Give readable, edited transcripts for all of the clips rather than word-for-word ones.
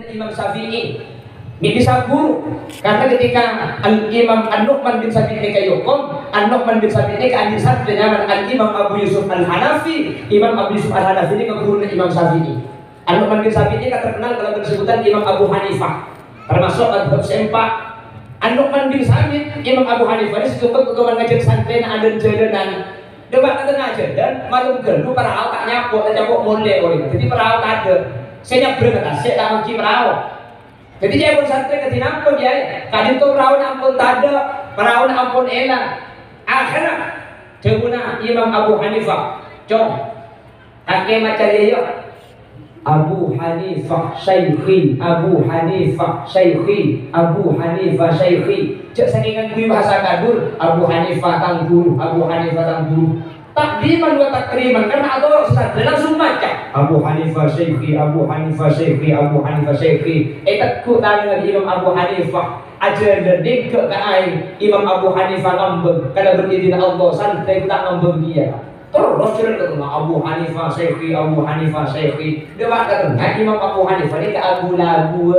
Imam Syafi'i bisa guru karena ketika Imam An-Nu'man bin Sabit ini kayukum, An-Nu'man bin Sabit ini keandisan dengan Imam Abu Yusuf Al-Hanafi. Imam Abu Yusuf Al-Hanafi ini guru Imam Syafi'i. An-Nu'man bin Sabit ini terkenal dalam sebutan Imam Abu Hanifah, termasuk madhab sempak. An-Nu'man bin Sabit, Imam Abu Hanifah ini secukup untuk ngajak santri adan jadanan. Debat ada ngajar dan malam gelu para awak nyapuk dan nyapuk mulai orang. Jadi para awak ada. Saya berkata, saya tak mungkin merawat. Jadi dia pun santri ketika apa dia? Kali itu merawat ampun tada, merawat ampun elang. Akhirnya, ceguna Imam Abu Hanifah. Cong, kakek macam dia. Abu Hanifah Syekhi, Abu Hanifah Syekhi, Abu Hanifah Syekhi. Cek sakingan kui bahasa kadur, Abu Hanifah tang guru, Abu Hanifah tang guru. Takdiman wa takriman karena ada orang sesat langsung baca Abu Hanifah Syekhi, Abu Hanifah Syekhi, Abu Hanifah Syekhi. Takku tanya Imam Abu Hanifah ajar dedik ke aing Imam Abu Hanifah ngambeng kada berizin Allah santai tak ngambeng dia. Terus cerita Abu Hanifah Syekhi, Abu Hanifah Syekhi. Dia kata Imam Abu Hanifah ini ke Abu Lagu.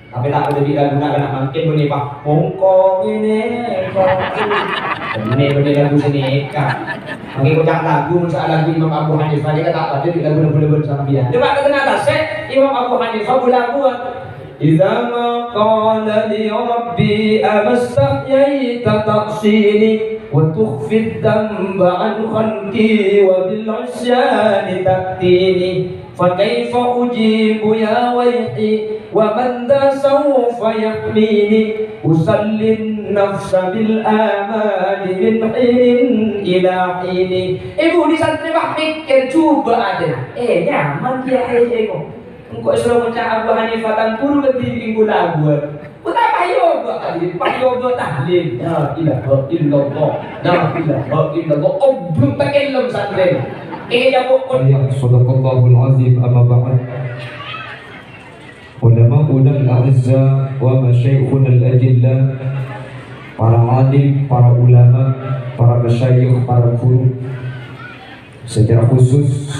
Tapi tak ada lagu nak kena makin bunyi pak Hongkong ini bunyi lagu sini kan mungkin ucap lagu soal lagu Imam Abu Hanifah dia kata apa dia lagu boleh sama dia dia kata kenapa saya Imam Abu Hanifah lagu idza ma qala li rabbi amastahyayta taqsini wa tukhfi dhanba an khalqi wa bil isyani ta'tini fa kaifa ujibu ya wayhi wa man da sawfa yahmini usallin nafsa bil amali min hinin ila hini. Ibu di santri bah pikir coba aja nyaman dia kok engkau suruh macam Abu Hanifah tan puru lebih minggu lagu kita payoga tadi payoga tahlil la ilaha illallah la ilaha illallah belum pakai lem santri Sadaqallahul azim amma ba'd. Ulama'una al-a'izza wa masyayikhuna al-ajilla, para alim, para ulama, para masyayikh, para guru, secara khusus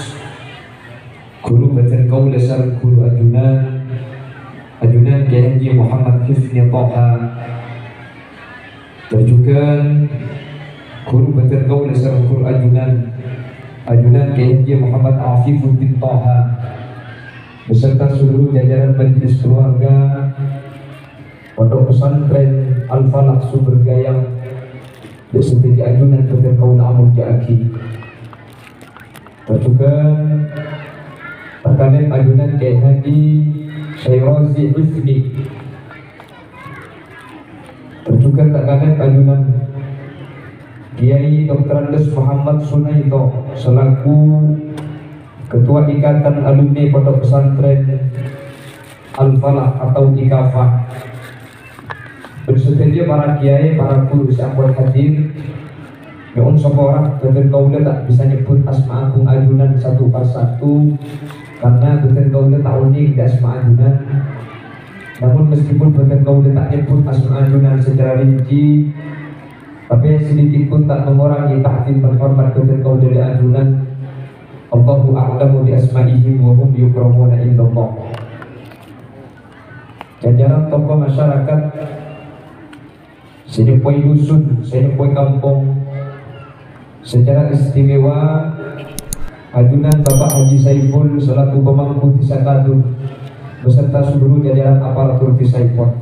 guru Batan Qaul Dasar Guru Ajunan Kiai Haji Muhammad Hifni Taha, dan juga guru Batan Qaul Dasar Guru Ajunan Kiai Haji Muhammad Afifuddin Taha, beserta seluruh jajaran majelis keluarga Pondok Pesantren Al-Falah Sumber Gayam seperti Ajunan Batan Qaul Amul Jaki, dan juga terkait Ajunan Kiai Haji Syairozi Hifni, dan juga terkait Ajunan Kiai Dr. Andes Muhammad Sunaito selaku Ketua Ikatan Alumni Pondok Pesantren Al-Falah atau IKAFA, bersedia para kiai, para guru sampun hadir. Meun seorang Batan Qaul tak bisa nyebut asma agung Ajunan satu persatu karena Batan Qaul tak unik di asma Ajunan. Namun meskipun Batan Qaul tak nyebut asma Ajunan secara rinci, tapi sedikit pun tak mengurangi ta'zim dan hormat Batan Qaul dari Ajunan. Allahu a'lamu bi asma'ihim wa hum yukramuna indallah. Jajaran tokoh masyarakat, senepoi dusun, senepoi kampung, secara istimewa Ajunan Bapak Haji Saiful selaku pemangku Desa Kadun beserta seluruh jajaran aparatur Desa Saiful,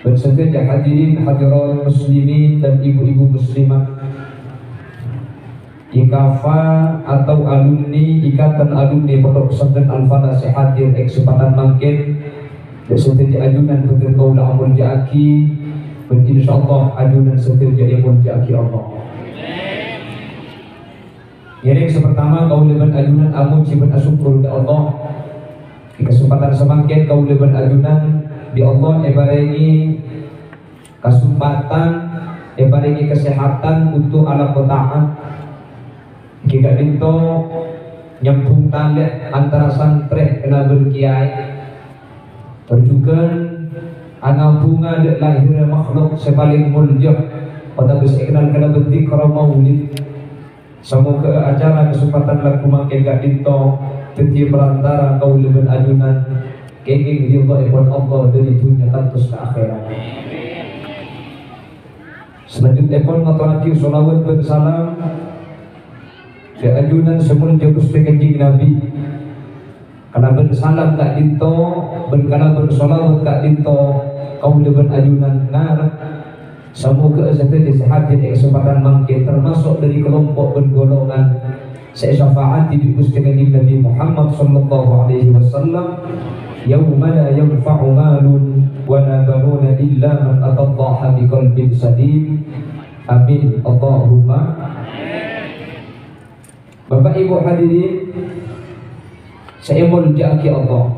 bersedia hadirin hadirat muslimin dan ibu-ibu muslimah IKAFA atau alumni Ikatan Alumni Pondok Pesantren Al-Falah hadir kesempatan mangkin bersedia Ajunan Batan Qaul Amul Jaki, dan insyaallah Ajunan setia Amul Jaki Allah. Yang pertama kauliban Ajunan amun cibun asyukur di Allah. Di kesempatan semakin kauliban Ajunan di Allah ebarengi kesempatan, ebarengi kesehatan untuk alam ta'at. Jika itu nyambung tali antara santri kena berkiai, terjugan anak bunga dek lahir makhluk sepaling mulia pada bisa kenal kena bentik kalau maulid. Semoga acara kesempatan laku makin gak dinto teti perantara kauliban Ajunan kenging ridho ipun Allah dari dunia kantos ke akhirat. Selanjutnya pun ngaturake sholawat dan salam ke ajunan semuanya Gusti Kanjeng Nabi. Karena bersalam kak dinto, berkala bersolawat kak dinto, kau lebih ajunan ngarep. Semoga setelah disehatin kesempatan mangkin termasuk dari kelompok bergolongan syafaat di Gusti Kanjeng Nabi Muhammad sallallahu alaihi wasallam. Yauma la yanfa'u malun wa la banuna illa man atallaha biqalbin salim. Amin Allahumma. Bapak Ibu hadirin, saya muljaki Allah.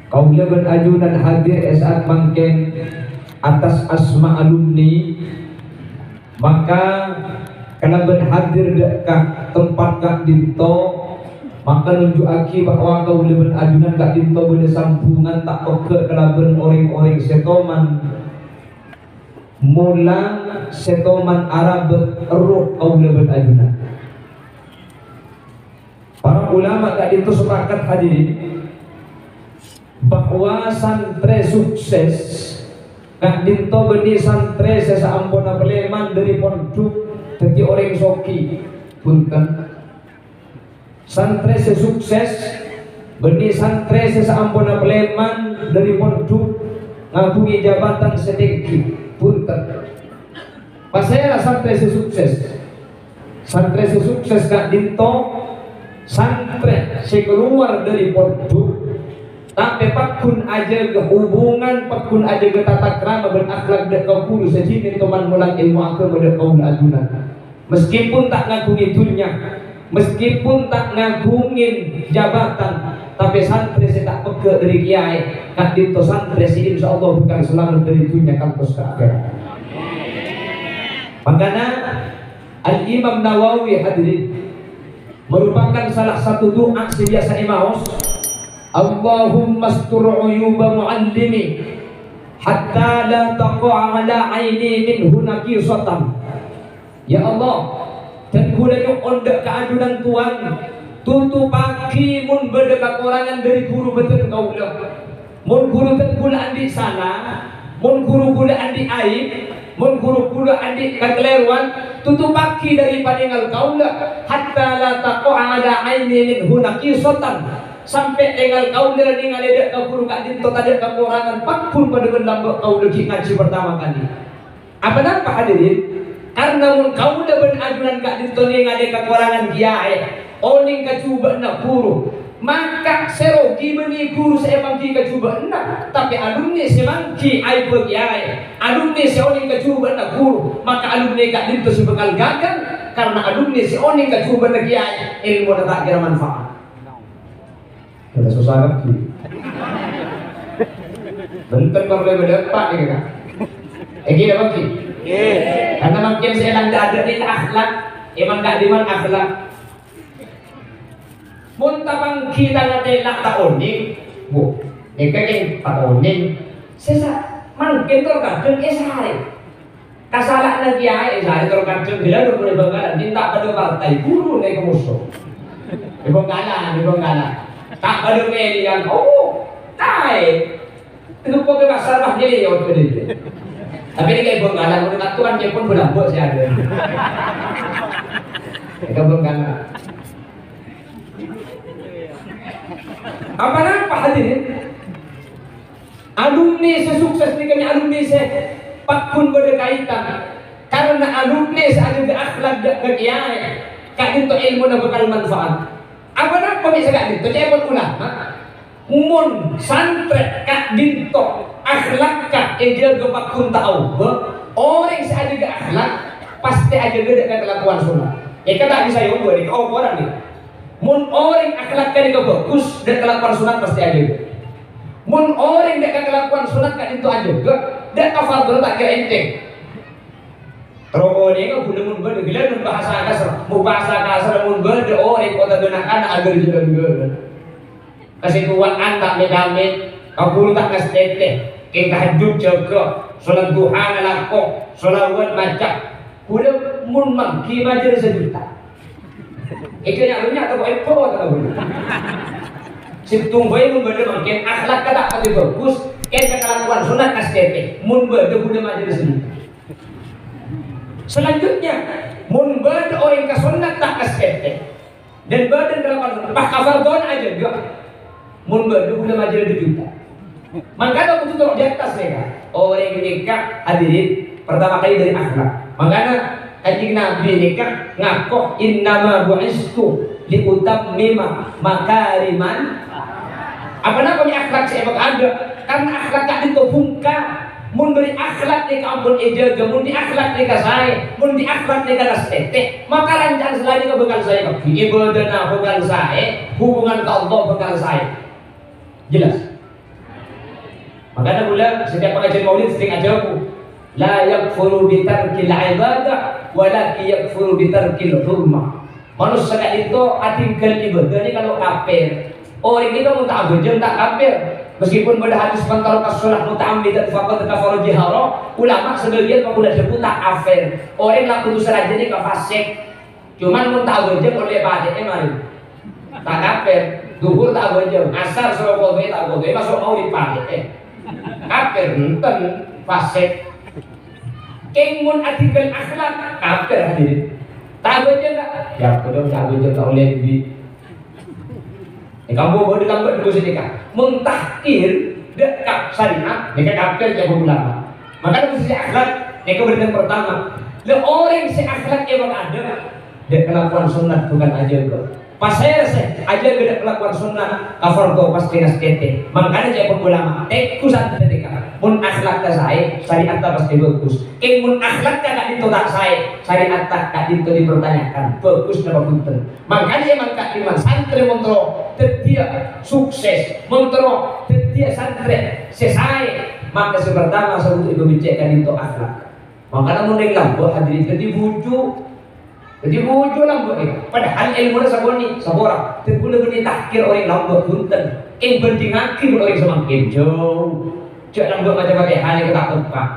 Kaum leban ajunan hadir saat mangken atas asma alumni, maka karena berhadir dekat tempat kak dinto, maka nunjukaki bahwa kaum leban ajunan kak dinto bersambungan tak peke kelaban orang-orang setoman mula setoman Arab roh kaum leban ajunan. Para ulama kak itu sepakat hadirin bahwa santre sukses kak dinto beni santre sesampuna peleman dari pondok jadi orang soki punten. Santre sukses beni santre sesampuna peleman dari pondok ngapungi jabatan setinggi punten. Pasaya santre sukses, santre sukses kak dinto santre keluar dari pondok tapi pakun aja ke hubungan, pakun aja ke tata krama berakhlak dan kau kudu sejini teman mulang ilmu agama dan kaum ajunan. Meskipun tak ngagungin dunia, meskipun tak ngagungin jabatan, tapi santri saya tak peke dari kiai kak dinto santri si insya Allah bukan selamat dari dunia kampus ke akhirat. Makanya Al-Imam Nawawi hadirin merupakan salah satu doa sebiasa imaos, Allahumma astur uyuba muallimi hatta la taqa'a ala aini minhu naqisatan. Ya Allah, dan gulanya ondak keajunan Tuhan tutupaki mun berdekat orangan dari guru betul kaulah. Mun guru tergulaan di sana, mun guru gulaan di aib, mun guru gulaan di kekeliruan, tutupaki dari paningal kaulah hatta la taqa'a ala aini minhu naqisatan. Sampai tinggal kau dari ngaledek kau guru kak dinto tadi kekurangan pakun pada lambak kau lagi ngaji pertama kali. Apa nampak hadirin? Karena mun kau udah berajunan kak dinto ni ngaledek kekurangan kiai, oning kacuba nak guru, maka serogi beni guru seemang ki kacuba nak, tapi alumni semangki ai kiai, alumni seoning kacuba nak guru, maka alumni kak dinto sebekal gagal karena alumni seoning kacuba nak kiai, ilmu tak kira manfaat. Ada susah lagi. Bentar kalau lebih depan ni kan. Gila bagi. Karena makin saya tidak ada di akhlak, emang tak diman akhlak. Muntabang kita nanti nak taoning, bu, yang taoning. Sesa, makin terkadang esari. Kasalah lagi ya, esari terkadang bila dua puluh banggalan, tindak pada partai guru naik musuh. Di banggalan. Tak ada pilihan, oh, tai. Itu pokoknya masalah dia ya waktu itu. Tapi ini kayak banggalan, menurut Tuhan dia pun berambut saya ada. Itu banggalan. Apa nampak hadirin? Alumni sesukses ni kami alumni pakun berkaitan. Karena alumni ada akhlak dan kiai, kak itu ilmu dan bekal manfaat. Apa nak bisa kak dinto? Saya pun ulama, mun santre kak dinto akhlak kak yang gepak pun tahu. Orang saja gak akhlak pasti aja gede kan kelakuan sunat. Ya kan tak bisa yang gue kau orang nih. Mun orang akhlak kan gak bagus dan kelakuan sunat pasti aja. Mun orang gak kelakuan sunat kak dinto aja gak. Dan kafal tak kira enteng. Terus dia kan guna mun gila mun bahasa kasar mun berde orang kota gunakan agar juga. Kasih tuan anak medamit, kau pun tak kasih tete, kita hidup jaga, sholat duha ngelakok, sholawat baca, udah mun mangki baca sejuta. Ikan yang lunya atau ekor atau Situng bae mun bade mangken akhlak kata pati bagus, ken kelakuan sunat STT. Mun bade kudu majelis ini. Selanjutnya, mun bade orang ka sunat tak STT. Dan bade kelakuan pak kafardon aja juga. Mun bade kudu majelis juta. Makanya aku tuh di atas mereka. Orang nikah hadirin pertama kali dari akhlak. Makanya Kanjeng Nabi nikah ngaku innama bu'istu liutammima makariman. Apa namanya akhlak saya ada? Karena akhlak tak ditobungka. Mun beri akhlak ni kampun ejaga, mun di akhlak ni kasai, mun di akhlak ni kanas tete. Maka rancangan selain ke bekal saya, ibadah bekal saya, hubungan ke Allah bekal saya. Jelas. Makanya pula setiap pengajian maulid sering ajarku, la yakfuru bitarkil ibadah, walakin yakfuru bitarkil hurmah. Manusia itu atinggal ibadah ni kalau kafir. Orang itu muta'abujum tak kafir. Meskipun pada hadis pantal kasulah muta'amid dan faqad kafara jihara, ulama sebagian mengulah sebut tak kafir. Orang yang putus raja ni kafasik. Cuman muta'abujum oleh bahatnya mari. Tak kafir. Duhur tak abujum. Asar suruh kodoh tak kodoh. Masuk mau dipakai. Kafir enten fasik. Kengun artikel akhlak kafir hadirin. Tak abujum tak? Ya, kodok tak abujum tak oleh di kamu boleh lambat dulu sedekah mentahkir dekat syariat dekat kafir jago ulama. Maka itu akhlak yang kemudian pertama le orang si akhlak yang ada dia kelakuan sunat bukan aja kok pas saya aja gede kelakuan sunat kafir kok pasti nastete. Makanya jago ulama teku satu sedekah mun akhlak ta saya syariat ta pasti bagus mun akhlak ta gak ditolak saya syariat ta gak dipertanyakan bagus napa punten. Makanya mangka iman santri montro tetia sukses montro tetia santri selesai maka pertama sebut itu bicarakan itu akhlak. Makanya mun ning lambo hadirin jadi buju lambo padahal ilmu saboni sabora tegula beni tahkir orang lambo punten bandingake orang semakin jauh. Cak lambo macam pakai hal yang tak tepat.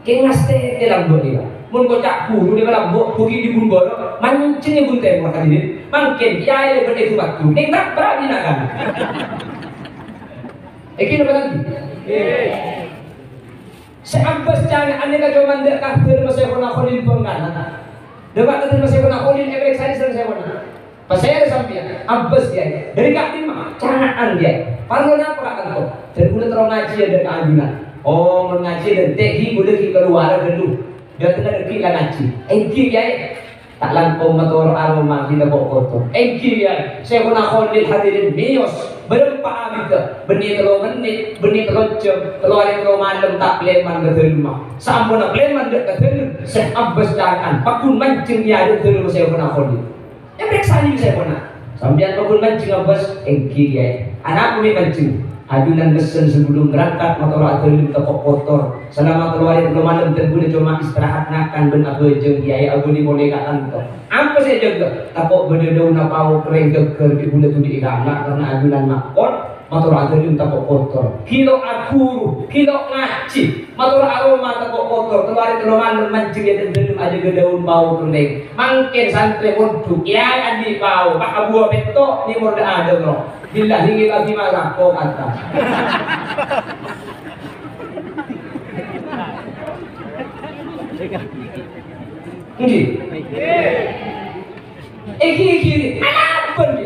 Ngaste lambo dia. Mun kocak guru dia lambo buki di bumboro mancing bun teh makan ini. Mungkin kiai le bede waktu. Ning tak berani nak kan. Iki apa lagi? Seambas jangan ane ka joman dek kafir masih pernah kholil pengana. Debat kafir masih pernah kholil efek saya selesai mana. Pas saya ada sampai abbas dia. Dari kak lima canaan dia. Parlo apa kak kau? Dan boleh terong ngaji ada keadilan. Oh mengaji dan tehi boleh ki keluar dulu. Dia tengah deki kan ngaji. Engki ya. Tak lampau motor aroma kita bawa kotor. Engki ya. Saya pernah kholil hadirin mios. Berempat kita. Benih telur menit, benih telur jam, telur hari telur malam tak peleman ke rumah. Sampun nak peleman dek ke telur. Saya abbas jangan. Pakun mancing dia ada telur saya pernah kholil. Yang periksa ini saya pernah. Sambian pakun mancing abbas. Engki ya. Anak punya mancing. Adulan besen sebelum berangkat motor atau tepok kotor. Selama keluar belum malam terguna cuma istirahat nakan ben aku jeng kiai aku ni boleh katan to. Apa saya jaga? Tapok bededau na pau kering geger di bulan tu di anak karena adulan makon motor atau tepok kotor. Kilo aku, kilo ngaji. Motor aroma tepok kotor. Keluar belum malam mancing ya tendem aja ke daun bau kering. Mangkin santri monduk kiai andi bau. Pak abu beto ni morde ada bro. Bila hingi lagi malah kau kata. Ini. Kiri. Apa ni?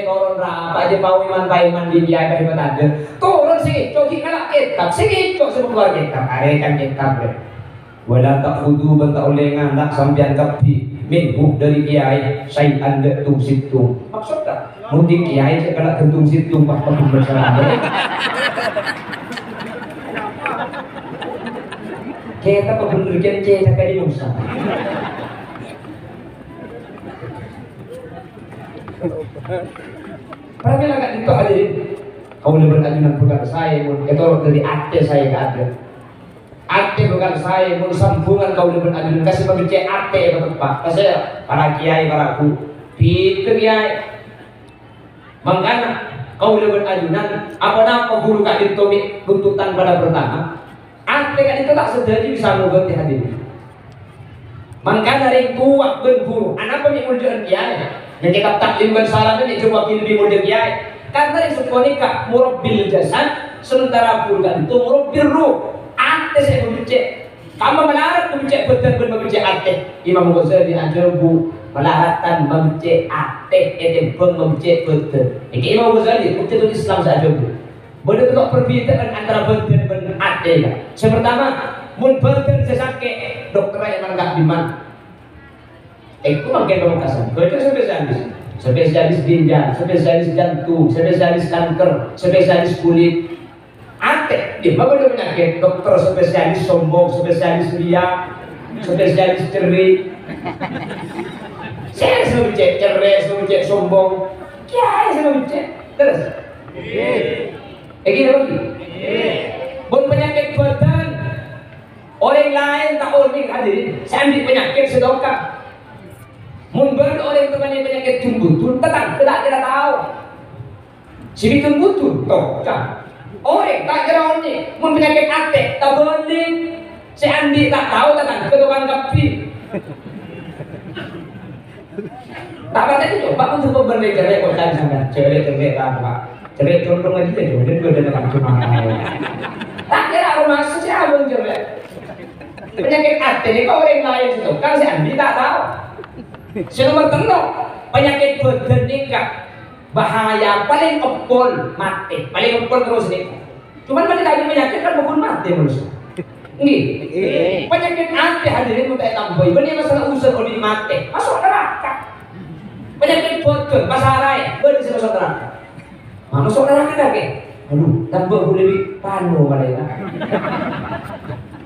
Turun rapa aja pau iman paiman di dia dari ada. Turun sih, coki kalak kitab. Sih, cok sebuah kitab. Arekan kitab. Wala takudu banta oleh nganak sambian kapi. Minhub dari kiai syai'an detung situng. Maksudnya mudik kiai sekala kentung situng pak pak bersama. Kita pembentukan kita kali musa. Pernah agak itu hadirin. Kau boleh berkajunan bukan saya, itu dari ate saya ada. Ate bukan saya, mau sambungan kau boleh berkajunan kasih pembicara ate betul pak. Saya para kiai para ku, pikir kiai. Makanya kau boleh berajunan apa nama guru kak itu tuntutan pada pertama ate kan itu tak sedari bisa mengganti hadirin. Makanya dari tua ben guru anak pun yang muncul kiai yang kita taklim bersalah ini coba pilih di muncul kiai Karena isokonika murabbil jasad, sementara pulgan itu murabbil ruh. Ate saya membenci. Kamu melarat membenci badan dan membenci ate. Imam Ghazali ajar bu melaratan membenci ate, beng membenci badan. Ini Imam Ghazali bukti itu Islam saja bu. Benar untuk perbedaan antara badan dan ate. Yang pertama, mun badan sesake dokter emang gak diman. Itu makin kamu badan spesialis ginjal, spesialis jantung, spesialis kanker, spesialis kulit. Ate, dia apa penyakit? Dokter spesialis sombong, spesialis ria, spesialis cerik. Saya selalu cek cerik, selalu cek sombong. Ya, selalu cek. Terus. Gini lagi. Buat penyakit badan, orang lain tak unik hadirin. Saya ambil penyakit sedokah. Mungkin orang itu penyakit tumbutun, tidak tahu. Si tumbutun, toh, kan? Orang tak kira ni, mun penyakit ate, tak boleh. Si Andi tak tahu tentang ketukang kapi. Tak pada itu coba untuk memberi cerai kau cari sana, cerai apa? Cerai condong aja deh, jadi gue dengan cuma. Tak kira aku masuk siapa cerai. Penyakit ate ni kau orang lain itu, kan si Andi tak tahu. Si nomor tenok penyakit badan ni kak. Bahaya paling opol mati, paling opol terus nih. Cuman pada lagi penyakit kan bukan mati manusia. Nih, penyakit hati hadirin mau tak tambah. Benih masalah usul orang mati, masuk neraka. Penyakit bodoh, pasarai, benih masuk neraka. Masuk neraka lagi. Aduh, tambah boleh panu mereka.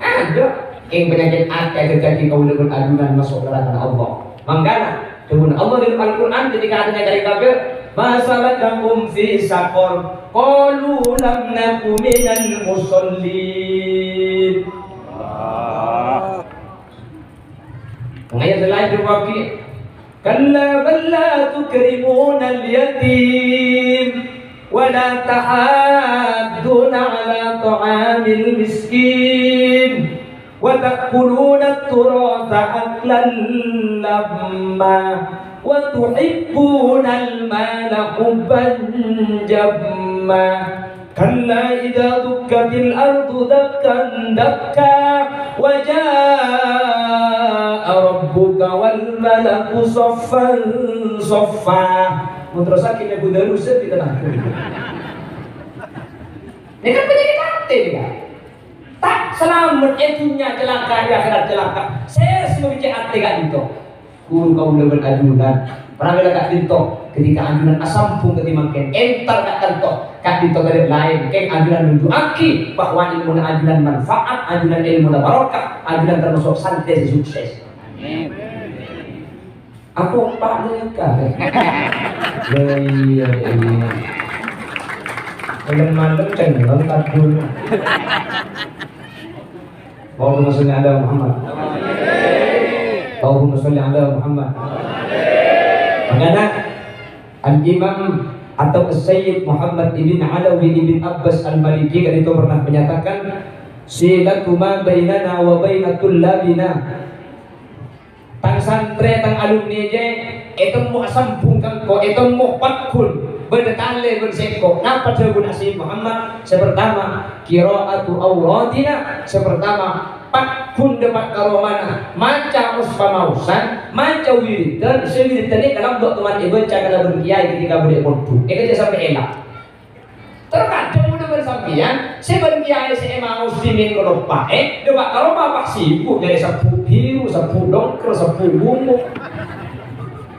Ada yang penyakit hati terjadi kau dengan adunan masuk neraka Allah. Mangkana, sebelum Allah di Al-Quran ketika adanya dari kafir. Masalakakum fi saqar qalu lam naku minal musallin. Ayat lain berbagi kalla bal la tukrimuna al-yatim wa la tahadduna ala ta'amil miskin wa ta'kuluna at-turatha aklan lamma wa tuhibbuna al-mala hubban jamma kalla idza dukkatil ardu dakkan dakka wa jaa rabbuka wal malaku saffan saffa. Terus akhirnya Bunda Ruset di tengah. Ini kan penyakit hati kan? Tak selamat itunya celaka di akhirat celaka. Saya semua bicara hati kan itu. Guru kau boleh berajunan. Pernah bila kak dinto ketika ajunan asampung ketimakan entar kak tentok kak dinto dari lain kek ajunan nunjuk aki bahwa ilmu ajunan manfaat, ajunan ilmu barokah, ajunan termasuk santai sukses. Aku pak mereka. Iya. Dengan malam cenderung takbur. Allahumma sholli ala Muhammad. Allahumma sholli ala Muhammad. Makanya Al-Imam atau Sayyid Muhammad ibn Alawi ibn Abbas Al-Maliki kan itu pernah menyatakan silatu ma bainana wa bainatul labina. Tang santre tang alumni je itu mau sambungkan ko itu mau patkun berdetale berseko apa jawaban Sayyid Muhammad sepertama qiraatu awradina sepertama patkun depan karomana maca muspamausan maca wiridan sewiridan ini kalau dok teman ibu cakap berkiai ketika beri waktu itu sampai enak terkadang udah bersampian saya berkiai saya mau dimin kalau pakai depan karomah pak sibuk dari sapu biru sapu dongker sapu bungu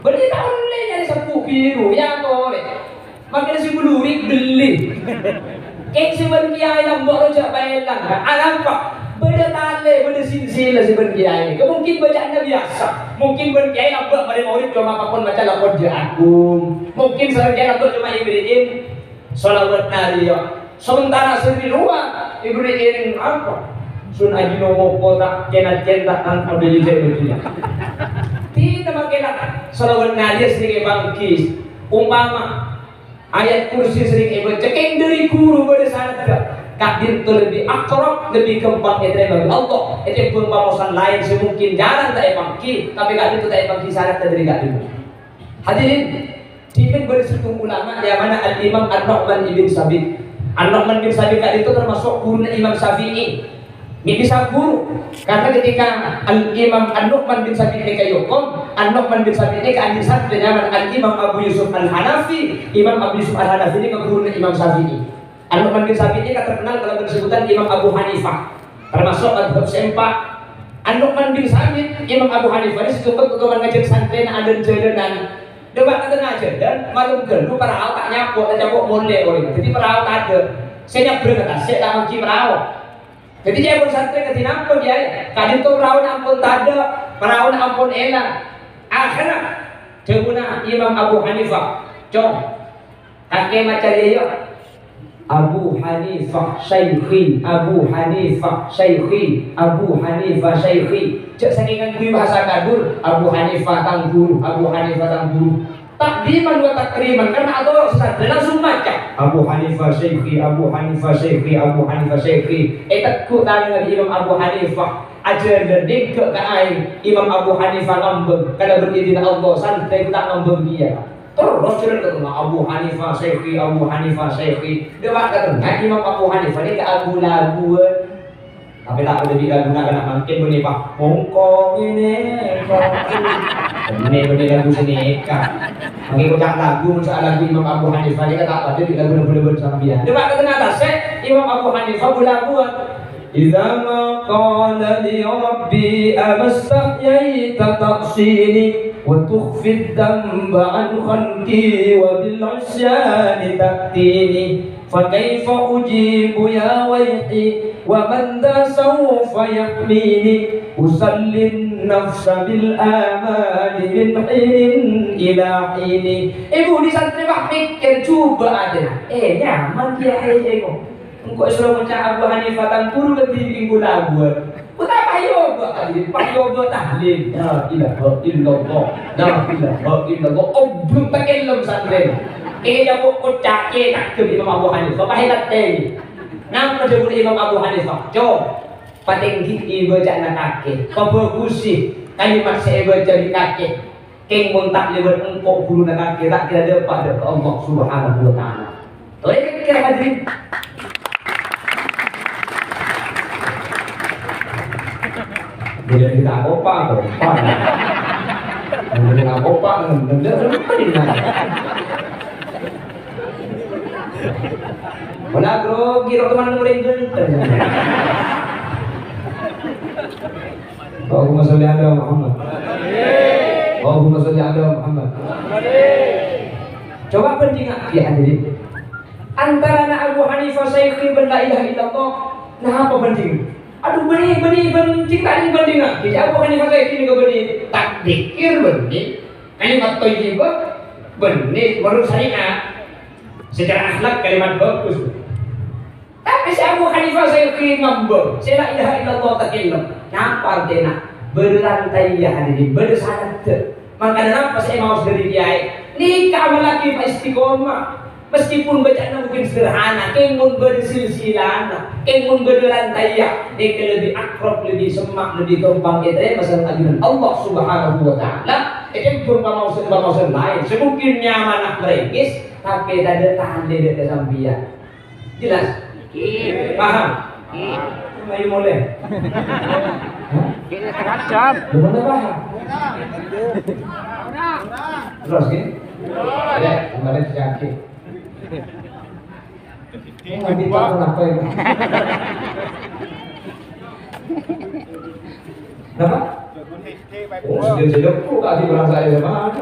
beri tahun lain dari sapu biru ya boleh makanya si bulurik beli si berkiai lambok rojak bayalan alam pak beda tale, beda silsilah si berkiai. Mungkin bacaannya biasa. Mungkin berkiai abang pada murid cuma apapun baca lapor di agung. Mungkin berkiai abang cuma ibadah sholawat nariya. Sementara sendiri ruang ibadah apa? Sun ajinomo kota cena-cena tanpa dijadikan dia. Tidak makilah sholawat nariya sering bangkis. Umpama ayat kursi sering ibadah. Cekeng dari guru pada sana. Kak itu lebih akrab, lebih gampang diterima oleh Allah. Itu pun pamosan lain semungkin jarang tak bangki, tapi kak itu tak bangki syarat dari kak itu. Hadirin Dimin bersatu ulama yang mana Al-Imam An-Nu'man ibn Sabit. An-Nu'man bin Sabit itu termasuk guru Imam Syafi'i. Ini bisa guru karena ketika Al-Imam An-Nu'man bin Sabit ini kayukum, An-Nu'man bin Sabit ini keandisan dengan Al-Imam Abu Yusuf Al-Hanafi. Imam Abu Yusuf Al-Hanafi ini guru Imam Syafi'i. An-Nu'man bin Sabit ini terkenal dalam sebutan Imam Abu Hanifah, termasuk madhab sempak. An-Nu'man bin Sabit, Imam Abu Hanifah ini sesuatu untuk ngajar santri ada jalanan. Debat kata ngajar dan malam gelu para awak nyapuk dan nyapuk molek orang. Jadi para awak ada. Saya nyabreng kata, saya tak mungkin para awak. Jadi dia pun santri kata nampak dia. Kali itu perawan ampun tak ada, perawan ampun enak. Akhirnya dia Imam Abu Hanifah. Cok, kakek macam dia. Abu Hanifah Syaikhi, Abu Hanifah Syaikhi, Abu Hanifah Syaikhi. Cek sakingan kui bahasa kadur, Abu Hanifah tang guru, Abu Hanifah tang guru. Takdiman wa takriman karena ada orang sesat langsung baca Abu Hanifah Syaikhi, Abu Hanifah Syaikhi, Abu Hanifah Syaikhi. Takut tanya lagi Imam Abu Hanifah. Ajar dedik ke aing Imam Abu Hanifah ngambek kada berizin Allah santai tak ngambek dia. Terus cerita tentang Abu Hanifah Syaikhi, Abu Hanifah Syaikhi. Dia kata Imam Abu Hanifah ini ke Abu Lagu. Tapi tak boleh diguna kena mungkin bunyi pak Hongkong ini lagu sini kak. Mungkin ucap lagu lagu Imam Abu Hanifah dia kata apa dia lagu bersama dia. Dia kata atas Imam Abu Hanifah Lagu. Idza ma qala li rabbi amastahyayta taqsini وتخفي الذنب عن خلقي وبالعصيان تأتيني فكيف أجيب يا ويحي ومن ذا سوف يحميني أسلي النفس بالآمال من حين إلى حين. Ibu di santri pak mikir coba aja. Nyaman dia aja kok. Engkau suruh macam Abu Hanifah tan guru lebih minggu lagu. Kita payoba tadi, payoba tahlil. La ilaha illallah, la ilaha illallah. Belum pakai lem santri. Jabuk kocak tak ke Imam Abu Hanifah. Pahilat tadi. Nama jabuk Imam Abu Hanifah. Coba pating gigi baca nak kaki. Kau berkusi kalimat saya baca di kaki. Keng muntak lewat engkau guru nak kaki. Tak kira dapat Allah Subhanahu Wa Taala. Tuh kira hadirin. Bila kita kopa atau apa? Bila kita kopa, benda apa ni nak? Mana grogi teman murid genteng. Allahumma sholli ala Muhammad. Allahumma sholli ala Muhammad. Coba pentingak ya hadirin. Antara Abu Hanifah Syaikhi ben la ilaha illallah, nah apa penting? Aduh benih penting tak ini penting ah. Jadi Abu Hanifah Syaikhi ni ke benih tak dikir benih. Kalimat thayyibah benih menurut syariat. Secara akhlak kalimat bagus. Tapi si Abu Hanifah Syaikhi ngambek. La ilaha illallah takillam. Napa artinya? Berantai ya hadirin, bersanad. Maka kenapa saya mau dari kiai? Nikah lagi Pak istiqomah. Meskipun bacaan mungkin sederhana, kengun bersilsilah, kengun berlantai ya, dia lebih akrab, lebih semak, lebih tumpang kita masalah ajaran Allah Subhanahu Wa Taala. Itu pun mau lain, semungkin nyaman nak merengis, tapi tak ada tahan dia ke sambian. Jelas? Paham? Ayo boleh. Kacam. Mana paham? Terus ni? Ya, kemarin sakit. Nanti tahu apa itu? Kenapa? Oh, sejak aku kasih berasa saya sama.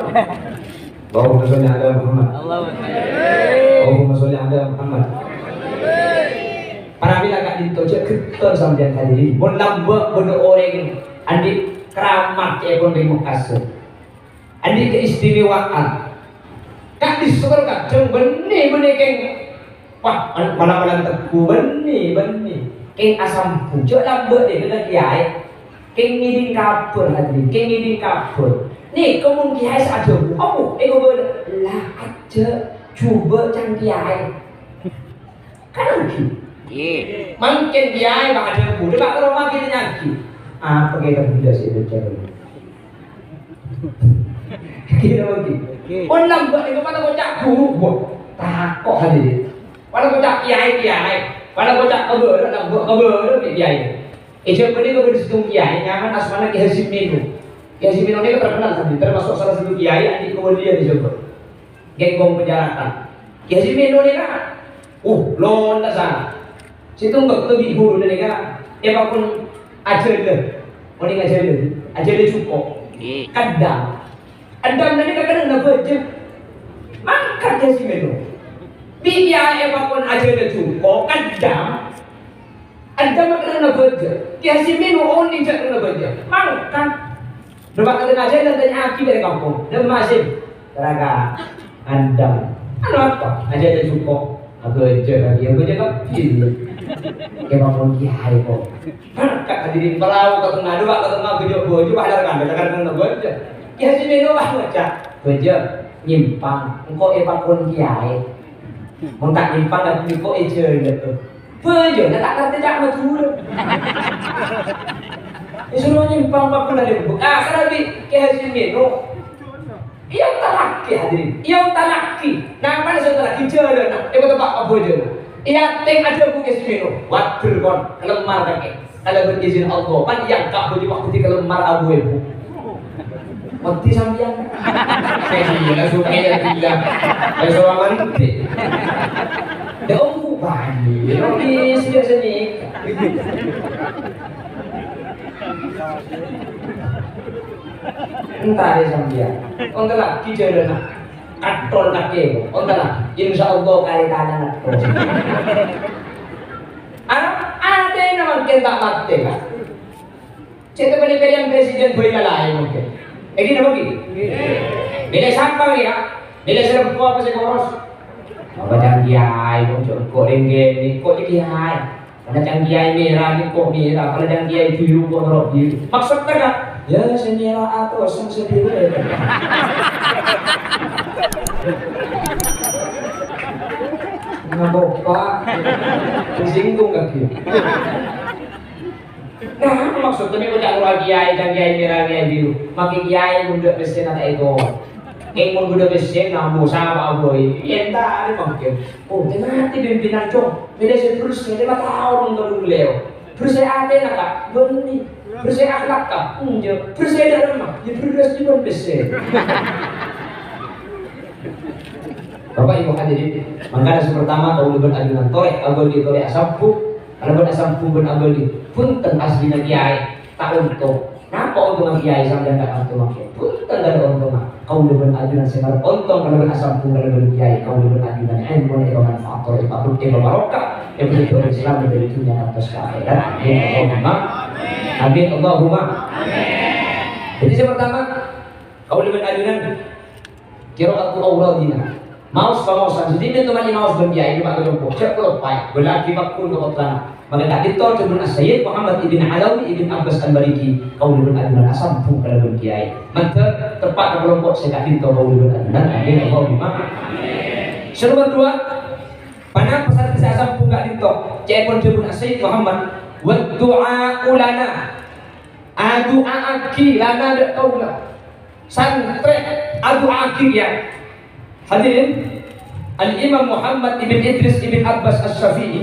Allahumma sholli ala Muhammad. Allahumma sholli ala Muhammad. Para bila kat ditojak keter sampeyan hadirin. Mun lambak mun orang adik keramat ya pun dari Makassar. Adik keistimewaan. Kak disuruh kak jeng benih keng. Wah, malam-malam teku benih. Keng asam pucuk lambak dia kena kiai. Keng ngiding kapur hadirin, keng ngiding kapur. Nih, kamu kiai saja. Oh, ego lah aja coba cang kiai. Kan lagi. Mungkin kiai bakal ada budak ke rumah kita nyaki. Apa kita tidak sih bicara? Kira lagi. Onam buat itu mana bocah guru buat takok hadirin. Mana bocah kiai, mana bocah kabar, nak buat kabar ni kiai. Ejak beri kabar situng kiai, nyaman asmana Ki Hasyim Minu. Ki Hasyim Minu ni terkenal tadi, termasuk salah satu kiai anti kemudian di Jogja. Genggong penjarakan. Ki Hasyim Minu ni kan, lon tak sana. Situng lebih guru ni kan, pun ajar dia, orang ajar dia cukup. Kadang nanti kadang nak baca, mangkat Ki Hasyim Minu. Biar pun ajar dia cukup, kadang kadang nak baca. Ki Hasyim Minu orang ni jangan nak baca, mangkat. Berapa kali ngajar dan tanya aki dari kampung, dan masih teraga andam. Anu apa? Ajar dia cukup, nak baca lagi, yang baca kapil. Kayak pun kiai kok. Mangkat hadirin pelau ke tengah, dua ke tengah gejok bojo, padahal kan nak baca. Ki Hasyim Minu baca, baca nyimpang. Engkau pun kiai. Mau tak nyimpang dan engkau ejer gitu. Baca, nak tak kerja nak turun. Disuruh nyimpang apa nak dia buka. Karena Ki Hasyim Minu, ia tak laki hadirin, ia tak laki. Nampak dia tak laki jalan. Dia betul apa bojo. Ia teng ada Ki Hasyim Minu. Waduh kon, kelemar kakek. Kalau berizin Allah, pan yang tak boleh waktu kelemar abu ibu. Mati sambian. Saya sendiri suka yang bilang, saya seorang nanti. Dah umpu bani, ni sejak sini. Entah dia sambian. Orang tak kijau dah atol kakek. Orang tak, insya Allah kali kanan atol. Ada yang nama kita mati lah. Cerita pilihan presiden boleh kalah mungkin. Ini nama kita. Bila siapa ya? Bila saya berkuah pasal koros. Apa jangkiai, kok renggen ni, kok kiai. Kalau jangkiai merah ni kok merah, kalau jangkiai biru kok merah biru. Maksud tak? Ya senyera atau sang sebiru. Ngabopak, tersinggung kaki. Nah, maksud kami ucap lagi kiai merah kiai biru. Makin kiai mundur mesin ada itu. Yang mundur mesin namu sama aboy. Entah ada mungkin. Oh, mati pimpinan cong. Beda terus dia tahu untuk beliau. Terus saya ada nak beni. Terus saya akhlak kah? Terus saya ada rumah. Ya terus di mesin. Bapak Ibu hadirin, maka pertama kau lebih ajunan torek abadi torek asampu. Kalau berasampu pun abadi pun asli kiai tak untuk. Napa untung kiai sampai tak untung kiai? Pun ada untung. Kau lebih ajunan sekarang untung kalau berasampu kalau berkiai kau lebih ajunan ilmu yang bermanfaat torek apapun yang barokah yang berikan Islam dari dunia atas ke akhirat. Amin Allahumma. Jadi yang pertama kau lebih ajunan qiraatul auradina. Maus pamausan jadi teman maus berbiaya Pak Kelompok cek lepai berlagi makul ke kota maka tak ditor sebelum Sayyid Muhammad ibn Alawi ibn Abbas al-Bariki kau lebih adunan asam pun kalau berkiai maka tepat ke kelompok saya tak ditor kau lebih adunan amin Allahumma. Nomor dua pada pesan saya asam pun gak ditor cek pun sebelum Sayyid Muhammad wa du'a ulana adu'a aki lana dak kaulah santre adu'a aki ya. Hadirin, Al-Imam Muhammad ibn Idris ibn Abbas As-Syafi'i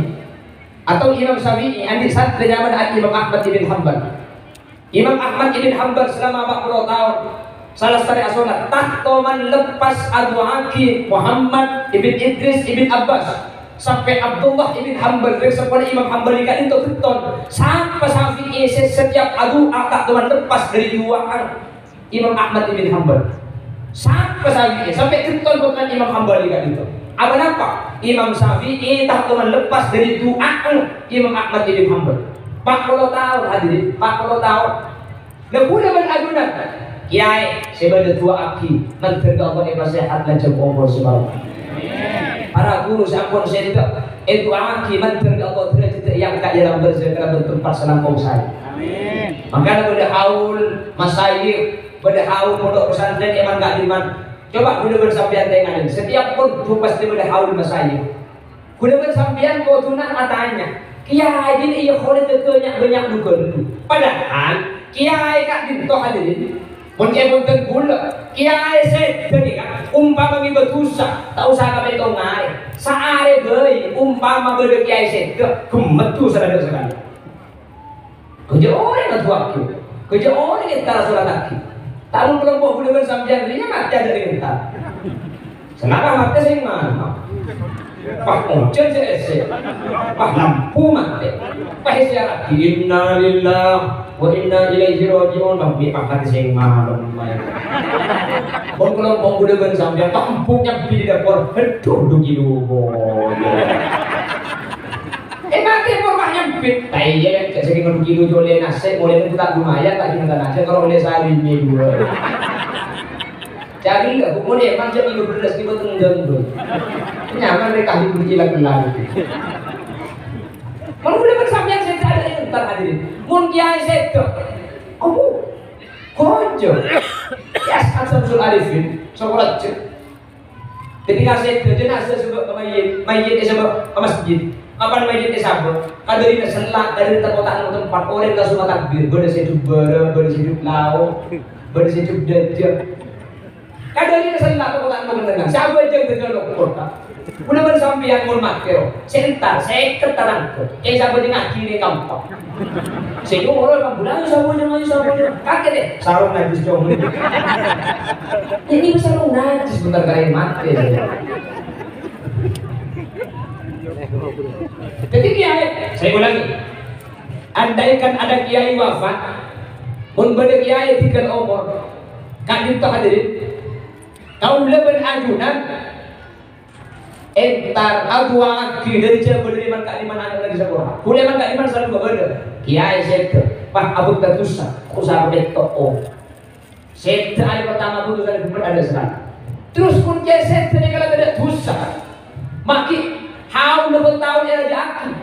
atau Imam Syafi'i adik santri zaman Imam Ahmad ibn Hanbal. Imam Ahmad ibn Hanbal selama 40 tahun salah satu asolat tahtoman lepas adu'aki Muhammad ibn Idris ibn Abbas sampai Abdullah ibn Hanbal dari sekolah Imam Hanbal ikan itu beton sampai Syafi'i setiap adu'a tahtoman lepas dari duaan Imam Ahmad ibn Hanbal sampai ketol bukan Imam Hambali kan itu. Apa nampak? Imam Syafi'i tak cuma lepas dari doa Imam Ahmad ibn Hanbal. 40 tahun hadirin, 40 tahun. Lepas beradunan, kiai sebagai tua aki, menteri Allah yang sehat dan jauh umur sebaru. Para guru sampun saya itu aki menteri Allah tidak yang tak dalam berzakat tempat senang saya. Amin. Maka ada haul masail berhaul pondok pesantren emang gak diman. Coba kuda bersambian dengan setiap pun pasti berhaul masanya. Kuda bersambian kau tunang matanya. Kiai ini iya kau itu banyak duga dulu. Padahal kiai kak dinto hadirin Punca punten gula, kiai set tadi kan, umpama ngi betusa, tak usah kami tongai. Saare gay, umpama berde kiai set, kemetu sadar sekali. Kerja orang yang tuak kerja orang yang tak surat lagi. Tahun kelompok boleh bersambian dirinya mati ada di kita. Senara mati sih mana? Pak Oncen saya, Pak lampu mati, Pak siarat. Inna lillah wa inna ilaihi rajiun. Pak pakat sih mana? Bon kelompok boleh bersambian, kampungnya di dapur, aduh dulu boy. Mati rumahnya nyempit. Iya kan sering merugi lu oleh nasi, boleh kita lumayan tak gimana nasi kalau oleh salinya dua. Jadi enggak, bukan emang jam 15 kita tenggang tuh. Nyaman mereka dipuji lagi. Kalau boleh bersambian saya tak ada yang entar hadirin. Mun kiai seto, oh, kojo. Ya Samsul Arifin, sekolah cek. Ketika seto jenazah sebab mayit sebab masjid. Kapan majid disambut? Kadari naselak dari tempat tempat orang tak semua takbir. Bersejuk bersejuk lau, bersejuk dajjal. Kadari naselak tempat mendengar. Siapa yang tergelok kota? Udah bersambian mun makero. Sentar, seket tarangko. Siapa yang ngaji ni kampung? Sejauh orang kampung siapa yang kakek deh. Sarung najis jauh. Ini sarung najis bentar kali mati. Jadi kiai, saya ulangi, andaikan ada kiai wafat, pun pada kiai tinggal umur, kan itu hadirin, kau lebih ajunan, entar aku aki dari jauh beriman kak iman anak lagi sekolah, boleh man kak iman selalu berbeda, kiai saya pak abuk tertusah, usaha betok oh, saya hari pertama dulu saya ada serang, terus pun kiai saya kalau tidak tusah, maki Hau level tahun yang raja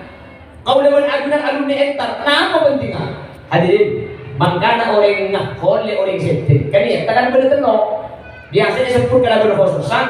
kau level ajunan alumni entar, kenapa pentingnya? Hadirin, mangkana orang ngakol, orang setting. Kan ya, takkan benar tenok. Biasanya sebut kalau berkhususan